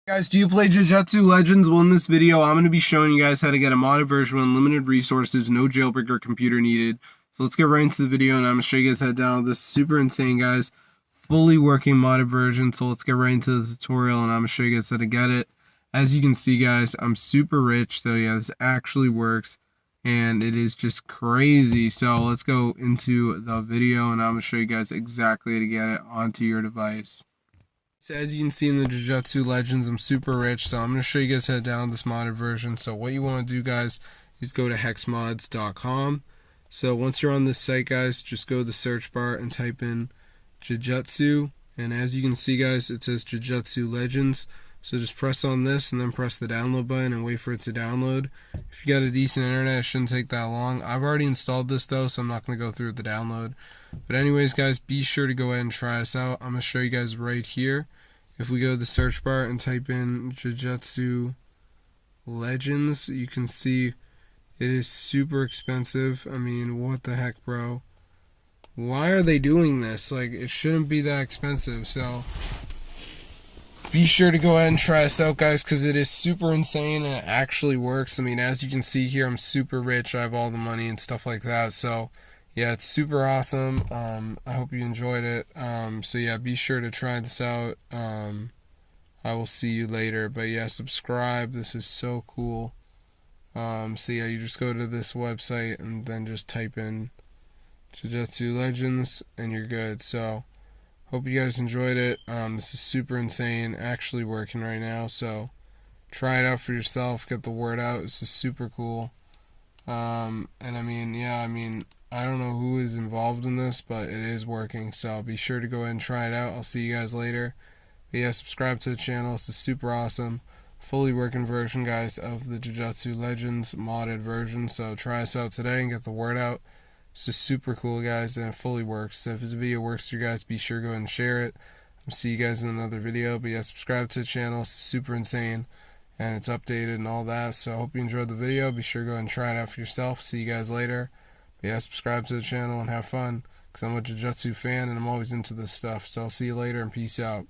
Guys, do you play Jujutsu Legends? Well, in this video, I'm going to be showing you guys how to get a modded version with unlimited resources, no jailbreak or computer needed. So let's get right into the video, and I'm going to show you guys how to download this super insane, guys, fully working modded version. So let's get right into the tutorial, and I'm going to show you guys how to get it. As you can see, guys, I'm super rich, so yeah, this actually works, and it is just crazy. So let's go into the video, and I'm going to show you guys exactly how to get it onto your device. So as you can see in the Jujutsu Legends, I'm super rich, so I'm going to show you guys how to download this modded version. So what you want to do, guys, is go to hexmods.com. So once you're on this site, guys, just go to the search bar and type in Jujutsu. And as you can see, guys, it says Jujutsu Legends. So just press on this and then press the download button and wait for it to download. If you got a decent internet, it shouldn't take that long. I've already installed this though, so I'm not going to go through the download. But anyways, guys, be sure to go ahead and try us out. I'm going to show you guys right here. If we go to the search bar and type in Jujutsu Legends, you can see it is super expensive. I mean, what the heck, bro? Why are they doing this? Like, it shouldn't be that expensive. So be sure to go ahead and try us out, guys, because it is super insane and it actually works. I mean, as you can see here, I'm super rich. I have all the money and stuff like that. So yeah, it's super awesome. I hope you enjoyed it. So yeah, be sure to try this out. I will see you later. But yeah, subscribe. This is so cool. So yeah, you just go to this website and then just type in Jujutsu Legends and you're good. So hope you guys enjoyed it. This is super insane, actually working right now. So try it out for yourself. Get the word out. This is super cool. And I mean, yeah, I don't know who is involved in this, but it is working. So be sure to go ahead and try it out. I'll see you guys later. But yeah, subscribe to the channel. This is super awesome. Fully working version, guys, of the Jujutsu Legends modded version. So try us out today and get the word out. It's just super cool, guys, and it fully works. So if this video works for you guys, be sure to go ahead and share it. I'll see you guys in another video. But yeah, subscribe to the channel. It's super insane, and it's updated and all that. So I hope you enjoyed the video. Be sure to go ahead and try it out for yourself. See you guys later. But yeah, subscribe to the channel and have fun, because I'm a Jujutsu fan and I'm always into this stuff. So I'll see you later and peace out.